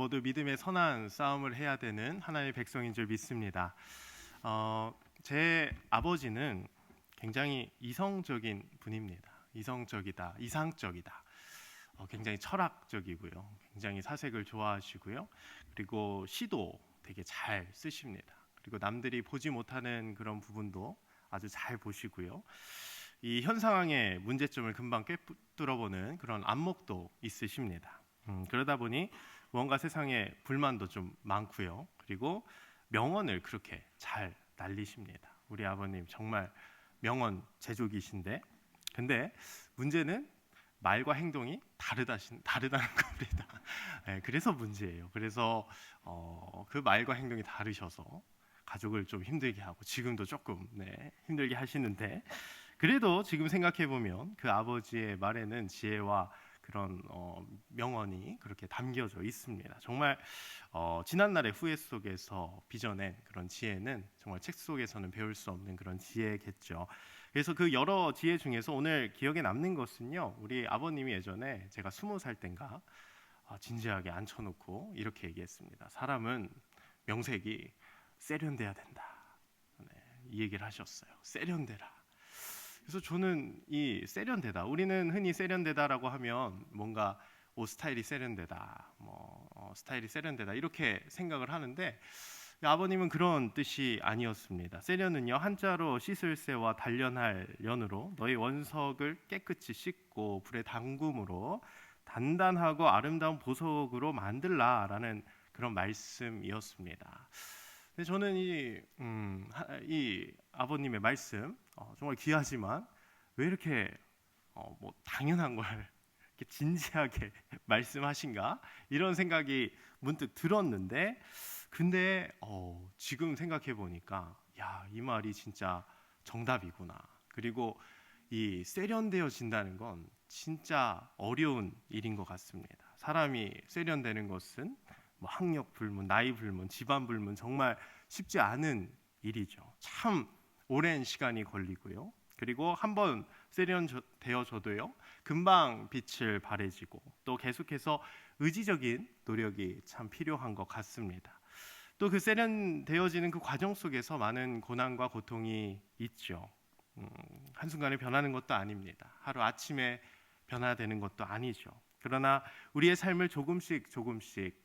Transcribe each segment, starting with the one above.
모두 믿음의 선한 싸움을 해야 되는 하나님의 백성인 줄 믿습니다. 제 아버지는 굉장히 이성적인 분입니다. 이성적이다, 이상적이다. 굉장히 철학적이고요. 굉장히 사색을 좋아하시고요. 그리고 시도 되게 잘 쓰십니다. 그리고 남들이 보지 못하는 그런 부분도 아주 잘 보시고요. 이 현 상황의 문제점을 금방 꿰뚫어보는 그런 안목도 있으십니다. 그러다 보니 뭔가 세상에 불만도 좀 많고요. 그리고 명언을 그렇게 잘 날리십니다. 우리 아버님 정말 명언 제조기신데, 근데 문제는 말과 행동이 다르다는 겁니다. 네, 그래서 문제예요. 그래서 그 말과 행동이 다르셔서 가족을 좀 힘들게 하고 지금도 조금 힘들게 하시는데, 그래도 지금 생각해 보면 그 아버지의 말에는 지혜와 그런 명언이 그렇게 담겨져 있습니다. 정말 지난날의 후회 속에서 빚어낸 그런 지혜는 정말 책 속에서는 배울 수 없는 그런 지혜겠죠. 그래서 그 여러 지혜 중에서 오늘 기억에 남는 것은요, 우리 아버님이 예전에 제가 20살 땐가 진지하게 앉혀놓고 이렇게 얘기했습니다. 사람은 명색이 세련돼야 된다. 이 얘기를 하셨어요. 세련되라. 그래서 저는 이 세련되다, 우리는 흔히 세련되다라고 하면 뭔가 옷 스타일이 세련되다, 스타일이 세련되다 이렇게 생각을 하는데, 아버님은 그런 뜻이 아니었습니다. 세련은요, 한자로 씻을 새와 단련할 련으로 너희 원석을 깨끗이 씻고 불에 담금으로 단단하고 아름다운 보석으로 만들라라는 그런 말씀이었습니다. 근데 저는 이 아버님의 말씀 정말 귀하지만 왜 이렇게 당연한 걸 이렇게 진지하게 말씀하신가 이런 생각이 문득 들었는데, 근데 지금 생각해 보니까 이 말이 진짜 정답이구나. 그리고 이 세련되어진다는 건 진짜 어려운 일인 것 같습니다. 사람이 세련되는 것은 학력 불문, 나이 불문, 집안 불문 정말 쉽지 않은 일이죠. 참 오랜 시간이 걸리고요. 그리고 한번 세련되어져도요, 금방 빛을 발해지고 또 계속해서 의지적인 노력이 참 필요한 것 같습니다. 또 그 세련되어지는 그 과정 속에서 많은 고난과 고통이 있죠. 한순간에 변하는 것도 아닙니다. 하루 아침에 변화되는 것도 아니죠. 그러나 우리의 삶을 조금씩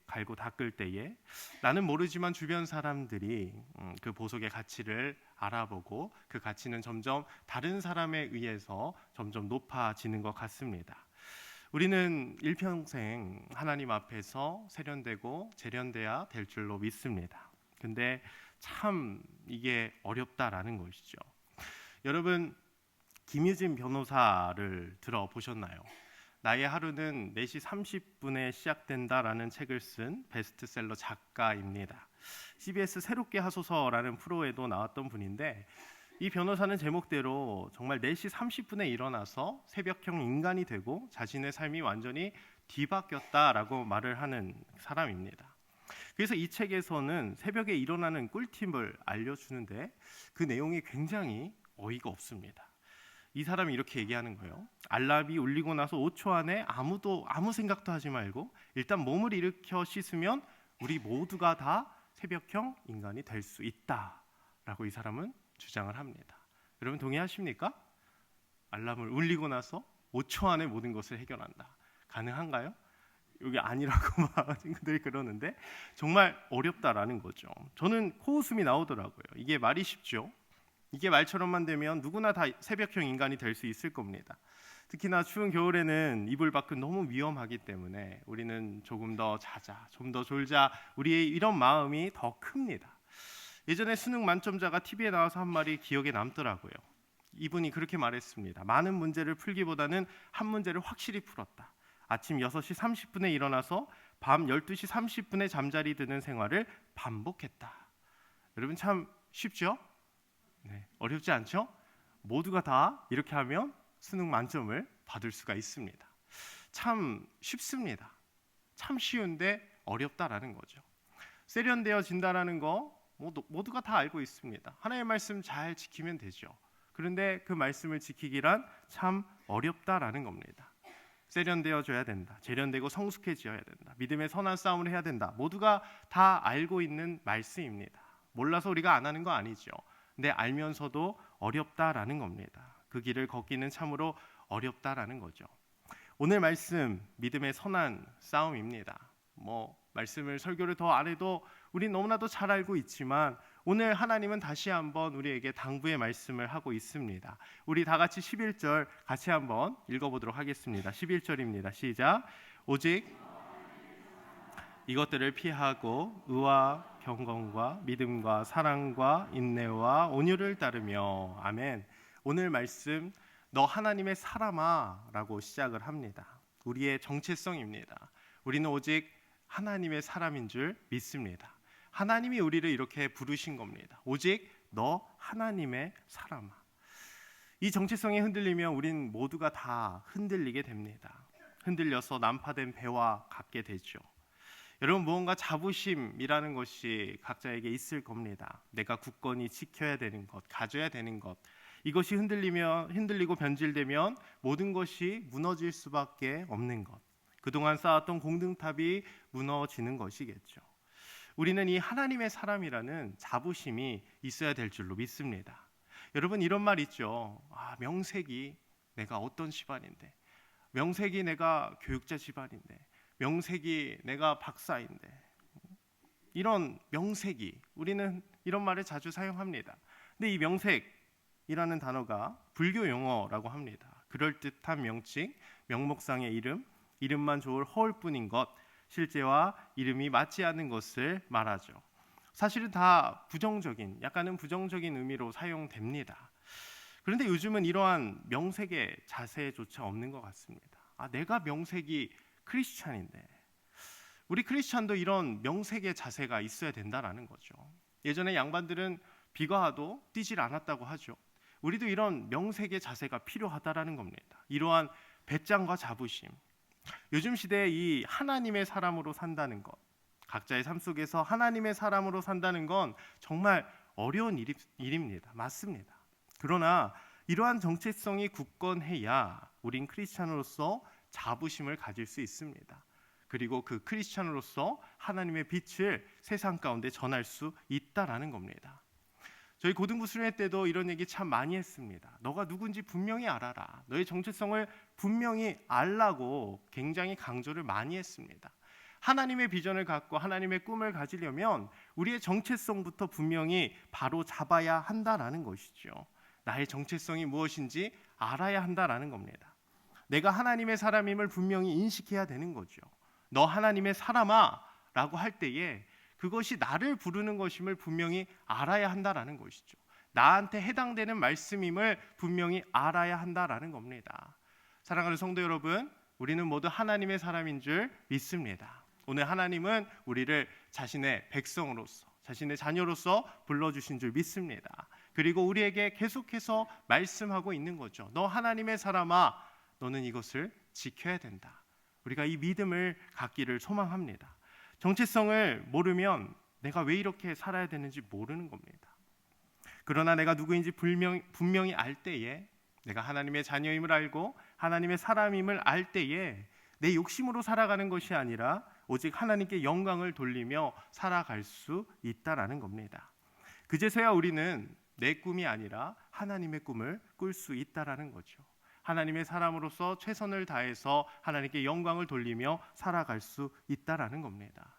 갈고 닦을 때에 나는 모르지만 주변 사람들이 그 보석의 가치를 알아보고 그 가치는 점점 다른 사람에 의해서 점점 높아지는 것 같습니다. 우리는 일평생 하나님 앞에서 세련되고 재련돼야 될 줄로 믿습니다. 근데 참 이게 어렵다라는 것이죠. 여러분, 김유진 변호사를 들어보셨나요? 나의 하루는 4시 30분에 시작된다라는 책을 쓴 베스트셀러 작가입니다. CBS 새롭게 하소서라는 프로에도 나왔던 분인데, 이 변호사는 제목대로 정말 4시 30분에 일어나서 새벽형 인간이 되고 자신의 삶이 완전히 뒤바뀌었다라고 말을 하는 사람입니다. 그래서 이 책에서는 새벽에 일어나는 꿀팁을 알려주는데 그 내용이 굉장히 어이가 없습니다. 이 사람이 이렇게 얘기하는 거예요. 알람이 울리고 나서 5초 안에 아무 생각도 하지 말고 일단 몸을 일으켜 씻으면 우리 모두가 다 새벽형 인간이 될 수 있다라고 이 사람은 주장을 합니다. 여러분 동의하십니까? 알람을 울리고 나서 5초 안에 모든 것을 해결한다. 가능한가요? 여기 아니라고 막 친구들이 그러는데 정말 어렵다라는 거죠. 저는 코웃음이 나오더라고요. 이게 말이 쉽죠? 이게 말처럼만 되면 누구나 다 새벽형 인간이 될 수 있을 겁니다. 특히나 추운 겨울에는 이불 밖은 너무 위험하기 때문에 우리는 조금 더 자자, 좀 더 졸자, 우리의 이런 마음이 더 큽니다. 예전에 수능 만점자가 TV에 나와서 한 말이 기억에 남더라고요. 이분이 그렇게 말했습니다. 많은 문제를 풀기보다는 한 문제를 확실히 풀었다. 아침 6시 30분에 일어나서 밤 12시 30분에 잠자리 드는 생활을 반복했다. 여러분 참 쉽죠? 어렵지 않죠? 모두가 다 이렇게 하면 수능 만점을 받을 수가 있습니다. 참 쉽습니다. 참 쉬운데 어렵다라는 거죠. 세련되어진다라는 거 모두가 다 알고 있습니다. 하나님의 말씀 잘 지키면 되죠. 그런데 그 말씀을 지키기란 참 어렵다라는 겁니다. 세련되어 줘야 된다. 재련되고 성숙해져야 된다. 믿음의 선한 싸움을 해야 된다. 모두가 다 알고 있는 말씀입니다. 몰라서 우리가 안 하는 거 아니죠. 근데 알면서도 어렵다라는 겁니다. 그 길을 걷기는 참으로 어렵다라는 거죠. 오늘 말씀 믿음의 선한 싸움입니다. 말씀을 설교를 더 안 해도 우리 너무나도 잘 알고 있지만 오늘 하나님은 다시 한번 우리에게 당부의 말씀을 하고 있습니다. 우리 다 같이 11절 같이 한번 읽어보도록 하겠습니다. 11절입니다. 시작. 오직 이것들을 피하고 의와 경건과 믿음과 사랑과 인내와 온유를 따르며. 아멘. 오늘 말씀 너 하나님의 사람아 라고 시작을 합니다. 우리의 정체성입니다. 우리는 오직 하나님의 사람인 줄 믿습니다. 하나님이 우리를 이렇게 부르신 겁니다. 오직 너 하나님의 사람아. 이 정체성이 흔들리면 우린 모두가 다 흔들리게 됩니다. 흔들려서 난파된 배와 같게 되죠. 여러분, 무언가 자부심이라는 것이 각자에게 있을 겁니다. 내가 굳건히 지켜야 되는 것, 가져야 되는 것, 이것이 흔들리고 변질되면 모든 것이 무너질 수밖에 없는 것, 그동안 쌓았던 공든탑이 무너지는 것이겠죠. 우리는 이 하나님의 사람이라는 자부심이 있어야 될 줄로 믿습니다. 여러분, 이런 말 있죠. 명색이 내가 어떤 집안인데, 명색이 내가 교육자 집안인데, 명색이 내가 박사인데, 이런 명색이, 우리는 이런 말을 자주 사용합니다. 근데 이 명색이라는 단어가 불교 용어라고 합니다. 그럴듯한 명칭, 명목상의 이름만 좋을 허울뿐인 것, 실제와 이름이 맞지 않는 것을 말하죠. 사실은 다 부정적인, 약간은 부정적인 의미로 사용됩니다. 그런데 요즘은 이러한 명색의 자세조차 없는 것 같습니다. 내가 명색이 크리스찬인데, 우리 크리스찬도 이런 명색의 자세가 있어야 된다라는 거죠. 예전에 양반들은 비가 와도 뛰질 않았다고 하죠. 우리도 이런 명색의 자세가 필요하다라는 겁니다. 이러한 배짱과 자부심, 요즘 시대에 이 하나님의 사람으로 산다는 것, 각자의 삶 속에서 하나님의 사람으로 산다는 건 정말 어려운 일입니다. 맞습니다. 그러나 이러한 정체성이 굳건해야 우린 크리스찬으로서 자부심을 가질 수 있습니다. 그리고 그 크리스찬으로서 하나님의 빛을 세상 가운데 전할 수 있다라는 겁니다. 저희 고등부 수련회 때도 이런 얘기 참 많이 했습니다. 너가 누군지 분명히 알아라. 너의 정체성을 분명히 알라고 굉장히 강조를 많이 했습니다. 하나님의 비전을 갖고 하나님의 꿈을 가지려면 우리의 정체성부터 분명히 바로 잡아야 한다라는 것이죠. 나의 정체성이 무엇인지 알아야 한다라는 겁니다. 내가 하나님의 사람임을 분명히 인식해야 되는 거죠. 너 하나님의 사람아 라고 할 때에 그것이 나를 부르는 것임을 분명히 알아야 한다라는 것이죠. 나한테 해당되는 말씀임을 분명히 알아야 한다라는 겁니다. 사랑하는 성도 여러분, 우리는 모두 하나님의 사람인 줄 믿습니다. 오늘 하나님은 우리를 자신의 백성으로서, 자신의 자녀로서 불러주신 줄 믿습니다. 그리고 우리에게 계속해서 말씀하고 있는 거죠. 너 하나님의 사람아, 너는 이것을 지켜야 된다. 우리가 이 믿음을 갖기를 소망합니다. 정체성을 모르면 내가 왜 이렇게 살아야 되는지 모르는 겁니다. 그러나 내가 누구인지 분명히 알 때에, 내가 하나님의 자녀임을 알고 하나님의 사람임을 알 때에 내 욕심으로 살아가는 것이 아니라 오직 하나님께 영광을 돌리며 살아갈 수 있다라는 겁니다. 그제서야 우리는 내 꿈이 아니라 하나님의 꿈을 꿀 수 있다라는 거죠. 하나님의 사람으로서 최선을 다해서 하나님께 영광을 돌리며 살아갈 수 있다라는 겁니다.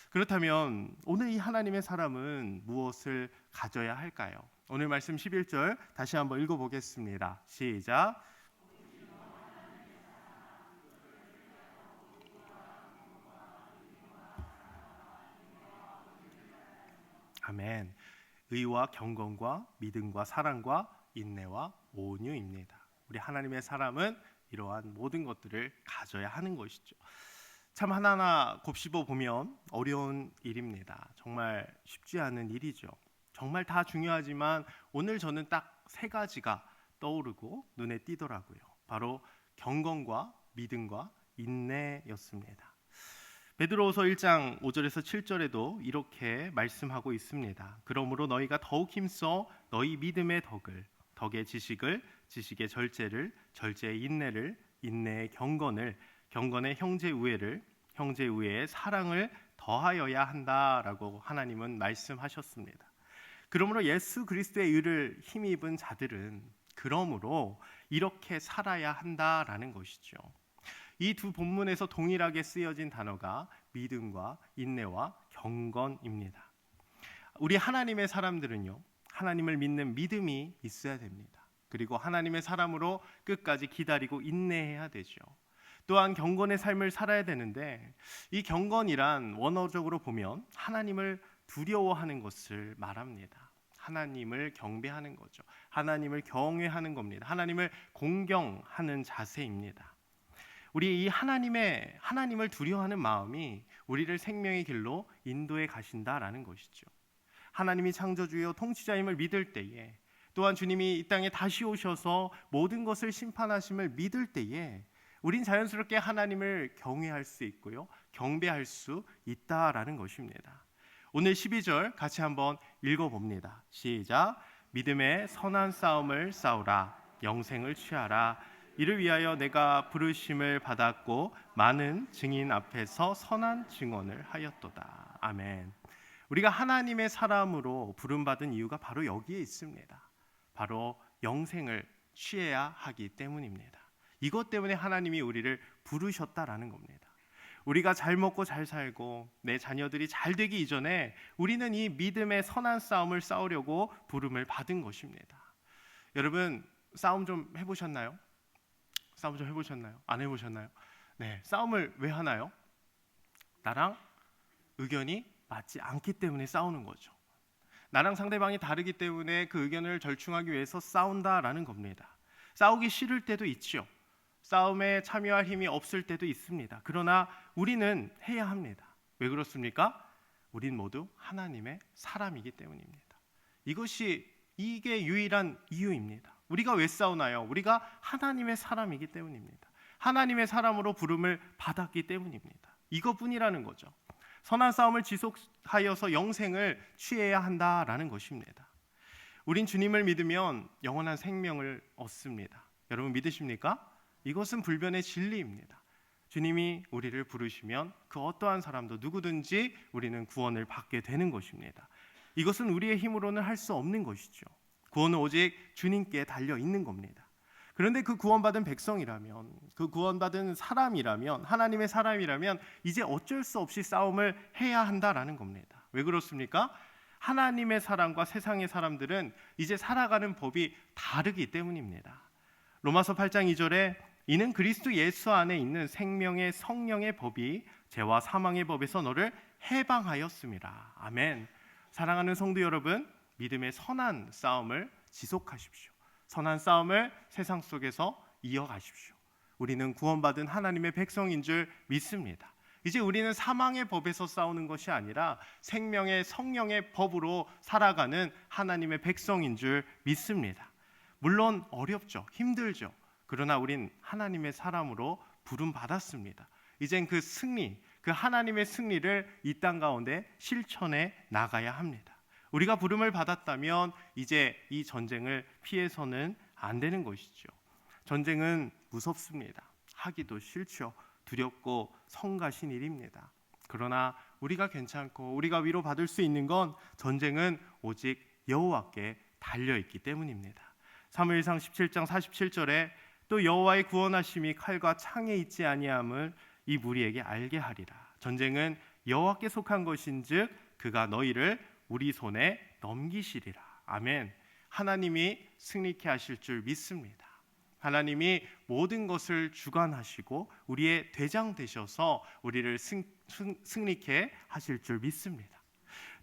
그렇다면 오늘 이 하나님의 사람은 무엇을 가져야 할까요? 오늘 말씀 11절 다시 한번 읽어보겠습니다. 시작. 아멘. 의와 경건과 믿음과 사랑과 인내와 온유입니다. 우리 하나님의 사람은 이러한 모든 것들을 가져야 하는 것이죠. 참 하나하나 곱씹어 보면 어려운 일입니다. 정말 쉽지 않은 일이죠. 정말 다 중요하지만 오늘 저는 딱 세 가지가 떠오르고 눈에 띄더라고요. 바로 경건과 믿음과 인내였습니다. 베드로후서 1장 5절에서 7절에도 이렇게 말씀하고 있습니다. 그러므로 너희가 더욱 힘써 너희 믿음의 덕을, 덕의 지식을, 지식의 절제를, 절제의 인내를, 인내의 경건의 형제 우애에 사랑을 더하여야 한다라고 하나님은 말씀하셨습니다. 그러므로 예수 그리스도의 의를 힘입은 자들은 그러므로 이렇게 살아야 한다라는 것이죠. 이 두 본문에서 동일하게 쓰여진 단어가 믿음과 인내와 경건입니다. 우리 하나님의 사람들은요, 하나님을 믿는 믿음이 있어야 됩니다. 그리고 하나님의 사람으로 끝까지 기다리고 인내해야 되죠. 또한 경건의 삶을 살아야 되는데, 이 경건이란 원어적으로 보면 하나님을 두려워하는 것을 말합니다. 하나님을 경배하는 거죠. 하나님을 경외하는 겁니다. 하나님을 공경하는 자세입니다. 우리 이 하나님을 두려워하는 마음이 우리를 생명의 길로 인도해 가신다라는 것이죠. 하나님이 창조주요 통치자임을 믿을 때에, 또한 주님이 이 땅에 다시 오셔서 모든 것을 심판하심을 믿을 때에 우린 자연스럽게 하나님을 경외할 수 있고요, 경배할 수 있다라는 것입니다. 오늘 12절 같이 한번 읽어봅니다. 시작. 믿음의 선한 싸움을 싸우라. 영생을 취하라. 이를 위하여 내가 부르심을 받았고 많은 증인 앞에서 선한 증언을 하였도다. 아멘. 우리가 하나님의 사람으로 부름받은 이유가 바로 여기에 있습니다. 바로 영생을 취해야 하기 때문입니다. 이것 때문에 하나님이 우리를 부르셨다라는 겁니다. 우리가 잘 먹고 잘 살고 내 자녀들이 잘 되기 이전에 우리는 이 믿음의 선한 싸움을 싸우려고 부름을 받은 것입니다. 여러분, 싸움 좀 해보셨나요? 싸움 좀 해보셨나요? 안 해보셨나요? 네, 싸움을 왜 하나요? 나랑 의견이 맞지 않기 때문에 싸우는 거죠. 나랑 상대방이 다르기 때문에 그 의견을 절충하기 위해서 싸운다라는 겁니다. 싸우기 싫을 때도 있죠. 싸움에 참여할 힘이 없을 때도 있습니다. 그러나 우리는 해야 합니다. 왜 그렇습니까? 우린 모두 하나님의 사람이기 때문입니다. 이게 유일한 이유입니다. 우리가 왜 싸우나요? 우리가 하나님의 사람이기 때문입니다. 하나님의 사람으로 부름을 받았기 때문입니다. 이것뿐이라는 거죠. 선한 싸움을 지속하여서 영생을 취해야 한다라는 것입니다. 우린 주님을 믿으면 영원한 생명을 얻습니다. 여러분 믿으십니까? 이것은 불변의 진리입니다. 주님이 우리를 부르시면 그 어떠한 사람도 누구든지 우리는 구원을 받게 되는 것입니다. 이것은 우리의 힘으로는 할 수 없는 것이죠. 구원은 오직 주님께 달려 있는 겁니다. 그런데 그 구원받은 백성이라면, 그 구원받은 사람이라면, 하나님의 사람이라면 이제 어쩔 수 없이 싸움을 해야 한다라는 겁니다. 왜 그렇습니까? 하나님의 사람과 세상의 사람들은 이제 살아가는 법이 다르기 때문입니다. 로마서 8장 2절에 이는 그리스도 예수 안에 있는 생명의 성령의 법이 죄와 사망의 법에서 너를 해방하였습니다. 아멘. 사랑하는 성도 여러분, 믿음의 선한 싸움을 지속하십시오. 선한 싸움을 세상 속에서 이어가십시오. 우리는 구원받은 하나님의 백성인 줄 믿습니다. 이제 우리는 사망의 법에서 싸우는 것이 아니라 생명의 성령의 법으로 살아가는 하나님의 백성인 줄 믿습니다. 물론 어렵죠. 힘들죠. 그러나 우린 하나님의 사람으로 부름받았습니다. 이젠 그 하나님의 승리를 이 땅 가운데 실천해 나가야 합니다. 우리가 부름을 받았다면 이제 이 전쟁을 피해서는 안 되는 것이죠. 전쟁은 무섭습니다. 하기도 싫죠. 두렵고 성가신 일입니다. 그러나 우리가 괜찮고 우리가 위로받을 수 있는 건 전쟁은 오직 여호와께 달려있기 때문입니다. 사무엘상 17장 47절에 또 여호와의 구원하심이 칼과 창에 있지 아니함을 이 무리에게 알게 하리라. 전쟁은 여호와께 속한 것인즉 그가 너희를 우리 손에 넘기시리라. 아멘. 하나님이 승리케 하실 줄 믿습니다. 하나님이 모든 것을 주관하시고 우리의 대장 되셔서 우리를 승리케 하실 줄 믿습니다.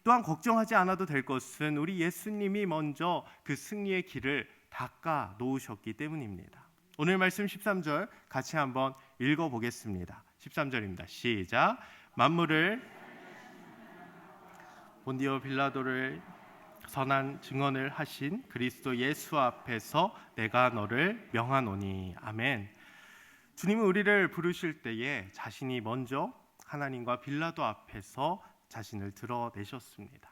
또한 걱정하지 않아도 될 것은 우리 예수님이 먼저 그 승리의 길을 닦아 놓으셨기 때문입니다. 오늘 말씀 13절 같이 한번 읽어보겠습니다. 13절입니다. 시작. 만물을 본디오 빌라도를 선한 증언을 하신 그리스도 예수 앞에서 내가 너를 명하노니. 아멘. 주님은 우리를 부르실 때에 자신이 먼저 하나님과 빌라도 앞에서 자신을 드러내셨습니다.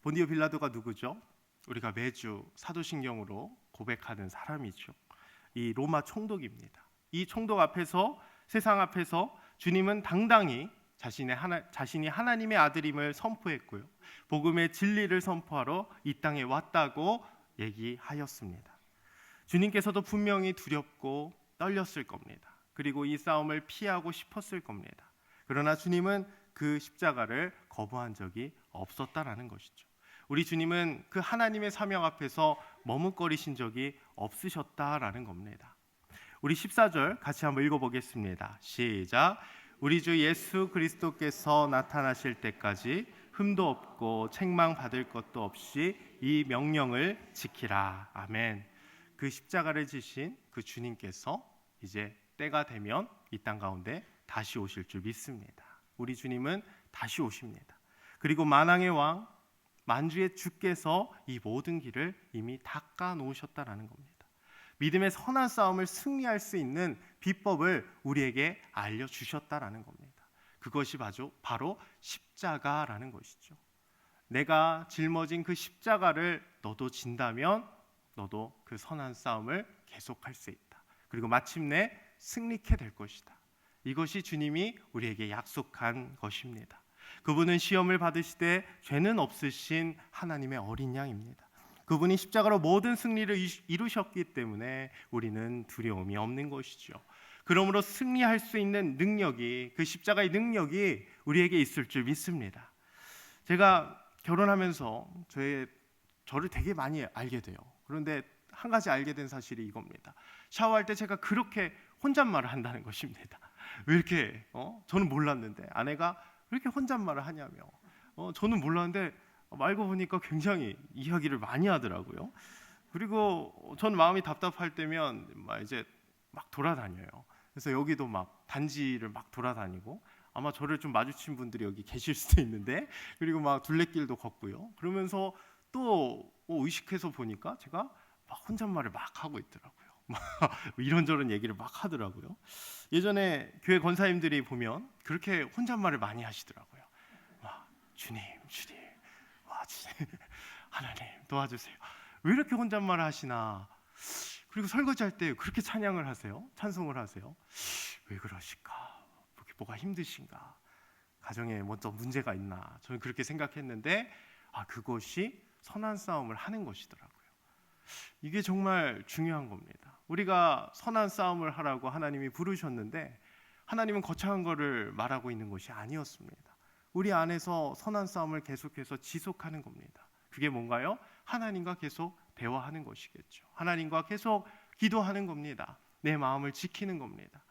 본디오 빌라도가 누구죠? 우리가 매주 사도신경으로 고백하는 사람이죠. 이 로마 총독입니다. 이 총독 앞에서, 세상 앞에서 주님은 당당히 자신이 하나님의 아들임을 선포했고요, 복음의 진리를 선포하러 이 땅에 왔다고 얘기하였습니다. 주님께서도 분명히 두렵고 떨렸을 겁니다. 그리고 이 싸움을 피하고 싶었을 겁니다. 그러나 주님은 그 십자가를 거부한 적이 없었다라는 것이죠. 우리 주님은 그 하나님의 사명 앞에서 머뭇거리신 적이 없으셨다라는 겁니다. 우리 14절 같이 한번 읽어보겠습니다. 시작. 우리 주 예수 그리스도께서 나타나실 때까지 흠도 없고 책망받을 것도 없이 이 명령을 지키라. 아멘. 그 십자가를 지신 그 주님께서 이제 때가 되면 이 땅 가운데 다시 오실 줄 믿습니다. 우리 주님은 다시 오십니다. 그리고 만왕의 왕, 만주의 주께서 이 모든 길을 이미 닦아 놓으셨다라는 겁니다. 믿음의 선한 싸움을 승리할 수 있는 비법을 우리에게 알려주셨다라는 겁니다. 그것이 바로 십자가라는 것이죠. 내가 짊어진 그 십자가를 너도 진다면 너도 그 선한 싸움을 계속할 수 있다. 그리고 마침내 승리케 될 것이다. 이것이 주님이 우리에게 약속한 것입니다. 그분은 시험을 받으시되 죄는 없으신 하나님의 어린 양입니다. 그분이 십자가로 모든 승리를 이루셨기 때문에 우리는 두려움이 없는 것이죠. 그러므로 승리할 수 있는 능력이, 그 십자가의 능력이 우리에게 있을 줄 믿습니다. 제가 결혼하면서 저를 되게 많이 알게 돼요. 그런데 한 가지 알게 된 사실이 이겁니다. 샤워할 때 제가 그렇게 혼잣말을 한다는 것입니다. 왜 이렇게 저는 몰랐는데 아내가 왜 이렇게 혼잣말을 하냐며, 저는 몰랐는데 알고 보니까 굉장히 이야기를 많이 하더라고요. 그리고 전 마음이 답답할 때면 막 돌아다녀요. 그래서 여기도 막 단지를 막 돌아다니고, 아마 저를 좀 마주친 분들이 여기 계실 수도 있는데, 그리고 막 둘레길도 걷고요. 그러면서 또 의식해서 보니까 제가 막 혼잣말을 막 하고 있더라고요. 이런저런 얘기를 막 하더라고요. 예전에 교회 권사님들이 보면 그렇게 혼잣말을 많이 하시더라고요. 주님, 주님, 하나님 도와주세요. 왜 이렇게 혼잣말을 하시나? 그리고 설거지할 때 그렇게 찬양을 하세요? 찬송을 하세요? 왜 그러실까? 뭐가 힘드신가? 가정에 먼저 문제가 있나? 저는 그렇게 생각했는데 그것이 선한 싸움을 하는 것이더라고요. 이게 정말 중요한 겁니다. 우리가 선한 싸움을 하라고 하나님이 부르셨는데 하나님은 거창한 거를 말하고 있는 것이 아니었습니다. 우리 안에서 선한 싸움을 계속해서 지속하는 겁니다. 그게 뭔가요? 하나님과 계속 대화하는 것이겠죠. 하나님과 계속 기도하는 겁니다. 내 마음을 지키는 겁니다.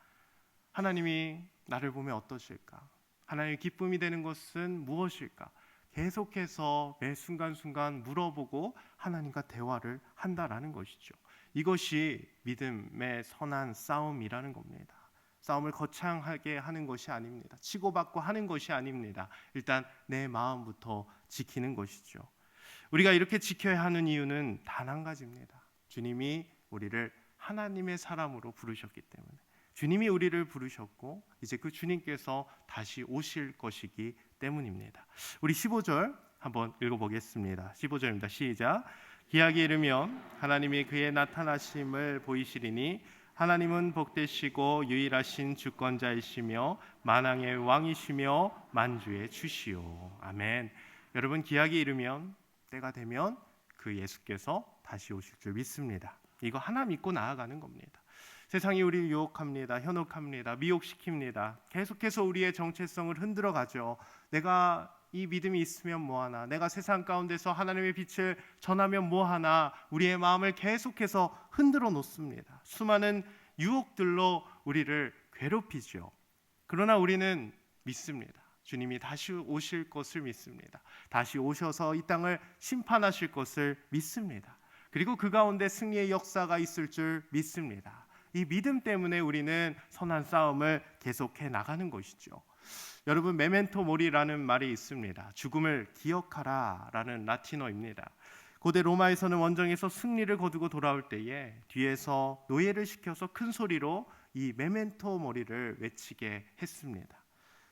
하나님이 나를 보면 어떠실까? 하나님의 기쁨이 되는 것은 무엇일까? 계속해서 매 순간순간 물어보고 하나님과 대화를 한다라는 것이죠. 이것이 믿음의 선한 싸움이라는 겁니다. 싸움을 거창하게 하는 것이 아닙니다. 치고받고 하는 것이 아닙니다. 일단 내 마음부터 지키는 것이죠. 우리가 이렇게 지켜야 하는 이유는 단 한 가지입니다. 주님이 우리를 하나님의 사람으로 부르셨기 때문에, 주님이 우리를 부르셨고 이제 그 주님께서 다시 오실 것이기 때문입니다. 우리 15절 한번 읽어보겠습니다. 15절입니다. 시작. 기약이 이르면 하나님이 그의 나타나심을 보이시리니 하나님은 복되시고 유일하신 주권자이시며 만왕의 왕이시며 만주의 주시오. 아멘. 여러분, 기약이 이르면, 때가 되면 그 예수께서 다시 오실 줄 믿습니다. 이거 하나 믿고 나아가는 겁니다. 세상이 우리를 유혹합니다. 현혹합니다. 미혹시킵니다. 계속해서 우리의 정체성을 흔들어 가죠. 내가 이 믿음이 있으면 뭐하나, 내가 세상 가운데서 하나님의 빛을 전하면 뭐하나, 우리의 마음을 계속해서 흔들어 놓습니다. 수많은 유혹들로 우리를 괴롭히죠. 그러나 우리는 믿습니다. 주님이 다시 오실 것을 믿습니다. 다시 오셔서 이 땅을 심판하실 것을 믿습니다. 그리고 그 가운데 승리의 역사가 있을 줄 믿습니다. 이 믿음 때문에 우리는 선한 싸움을 계속해 나가는 것이죠. 여러분, 메멘토 모리라는 말이 있습니다. 죽음을 기억하라 라는 라틴어입니다. 고대 로마에서는 원정에서 승리를 거두고 돌아올 때에 뒤에서 노예를 시켜서 큰 소리로 이 메멘토 모리를 외치게 했습니다.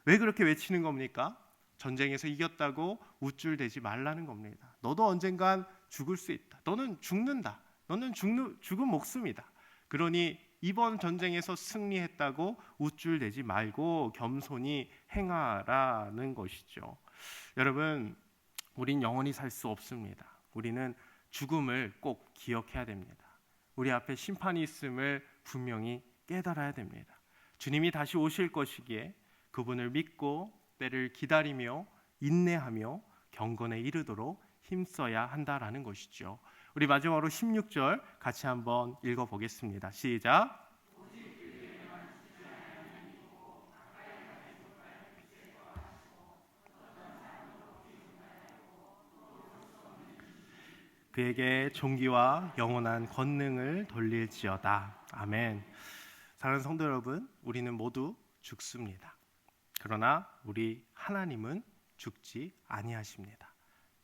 왜 그렇게 외치는 겁니까? 전쟁에서 이겼다고 우쭐대지 말라는 겁니다. 너도 언젠간 죽을 수 있다. 너는 죽는다. 너는 죽은 목숨이다. 그러니 이번 전쟁에서 승리했다고 우쭐대지 말고 겸손히 행하라는 것이죠. 여러분, 우린 영원히 살 수 없습니다. 우리는 죽음을 꼭 기억해야 됩니다. 우리 앞에 심판이 있음을 분명히 깨달아야 됩니다. 주님이 다시 오실 것이기에 그분을 믿고 때를 기다리며 인내하며 경건에 이르도록 힘써야 한다라는 것이죠. 우리 마지막으로 16절 같이 한번 읽어보겠습니다. 시작. 그에게 존귀와 영원한 권능을 돌릴지어다. 아멘. 사랑하는 성도 여러분, 우리는 모두 죽습니다. 그러나 우리 하나님은 죽지 아니하십니다.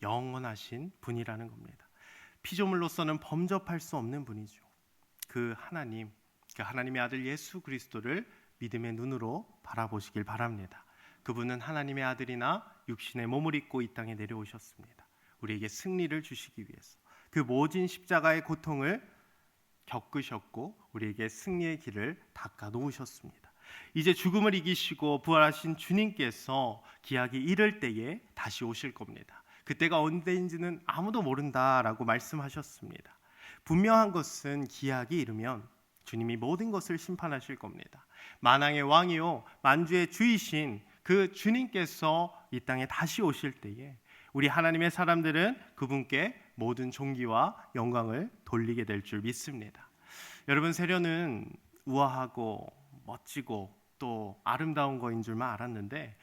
영원하신 분이라는 겁니다. 피조물로서는 범접할 수 없는 분이죠. 그 하나님, 그 하나님의 아들 예수 그리스도를 믿음의 눈으로 바라보시길 바랍니다. 그분은 하나님의 아들이나 육신의 몸을 입고 이 땅에 내려오셨습니다. 우리에게 승리를 주시기 위해서 그 모진 십자가의 고통을 겪으셨고 우리에게 승리의 길을 닦아 놓으셨습니다. 이제 죽음을 이기시고 부활하신 주님께서 기약이 이를 때에 다시 오실 겁니다. 그때가 언제인지는 아무도 모른다라고 말씀하셨습니다. 분명한 것은 기약이 이르면 주님이 모든 것을 심판하실 겁니다. 만왕의 왕이요 만주의 주이신 그 주님께서 이 땅에 다시 오실 때에 우리 하나님의 사람들은 그분께 모든 존귀와 영광을 돌리게 될 줄 믿습니다. 여러분, 세련은 우아하고 멋지고 또 아름다운 거인 줄만 알았는데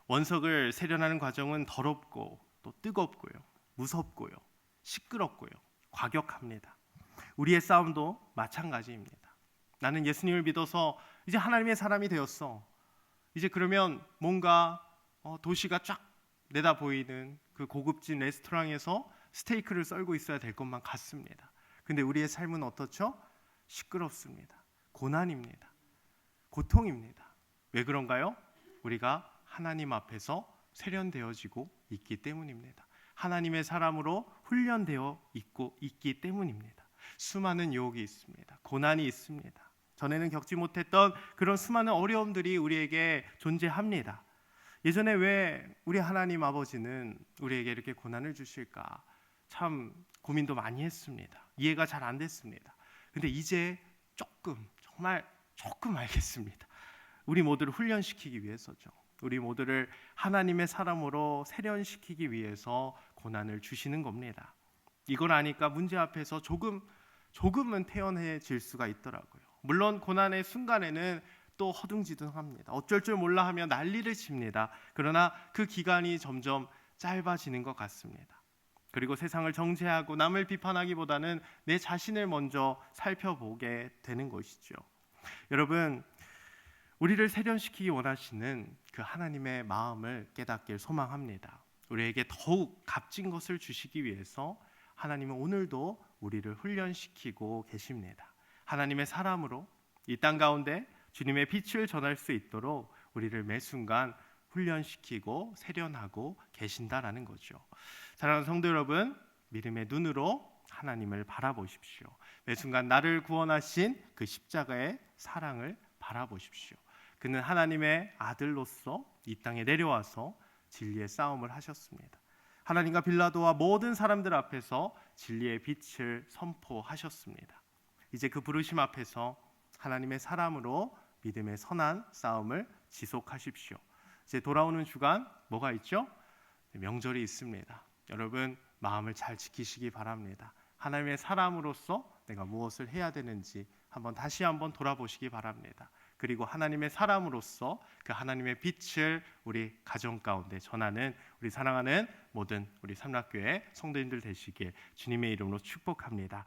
원석을 세련하는 과정은 더럽고 또 뜨겁고요, 무섭고요, 시끄럽고요, 과격합니다. 우리의 싸움도 마찬가지입니다. 나는 예수님을 믿어서 이제 하나님의 사람이 되었어. 이제 그러면 뭔가 도시가 쫙 내다 보이는 그 고급진 레스토랑에서 스테이크를 썰고 있어야 될 것만 같습니다. 근데 우리의 삶은 어떻죠? 시끄럽습니다. 고난입니다. 고통입니다. 왜 그런가요? 우리가 하나님 앞에서 세련되어지고 있기 때문입니다. 하나님의 사람으로 훈련되어 있기 때문입니다. 수많은 유혹이 있습니다. 고난이 있습니다. 전에는 겪지 못했던 그런 수많은 어려움들이 우리에게 존재합니다. 예전에 왜 우리 하나님 아버지는 우리에게 이렇게 고난을 주실까? 참 고민도 많이 했습니다. 이해가 잘 안 됐습니다. 근데 이제 정말 조금 알겠습니다. 우리 모두를 훈련시키기 위해서죠. 우리 모두를 하나님의 사람으로 세련시키기 위해서 고난을 주시는 겁니다. 이걸 아니까 문제 앞에서 조금은 태연해질 수가 있더라고요. 물론 고난의 순간에는 또 허둥지둥합니다. 어쩔 줄 몰라 하며 난리를 칩니다. 그러나 그 기간이 점점 짧아지는 것 같습니다. 그리고 세상을 정죄하고 남을 비판하기보다는 내 자신을 먼저 살펴보게 되는 것이죠. 여러분, 우리를 세련시키기 원하시는 그 하나님의 마음을 깨닫길 소망합니다. 우리에게 더욱 값진 것을 주시기 위해서 하나님은 오늘도 우리를 훈련시키고 계십니다. 하나님의 사람으로 이 땅 가운데 주님의 빛을 전할 수 있도록 우리를 매 순간 훈련시키고 세련하고 계신다라는 거죠. 사랑하는 성도 여러분, 믿음의 눈으로 하나님을 바라보십시오. 매 순간 나를 구원하신 그 십자가의 사랑을 바라보십시오. 그는 하나님의 아들로서 이 땅에 내려와서 진리의 싸움을 하셨습니다. 하나님과 빌라도와 모든 사람들 앞에서 진리의 빛을 선포하셨습니다. 이제 그 부르심 앞에서 하나님의 사람으로 믿음의 선한 싸움을 지속하십시오. 이제 돌아오는 주간 뭐가 있죠? 명절이 있습니다. 여러분, 마음을 잘 지키시기 바랍니다. 하나님의 사람으로서 내가 무엇을 해야 되는지 다시 한번 돌아보시기 바랍니다. 그리고 하나님의 사람으로서 그 하나님의 빛을 우리 가정 가운데 전하는 우리 사랑하는 모든 우리 삼락교회 성도님들 되시길 주님의 이름으로 축복합니다.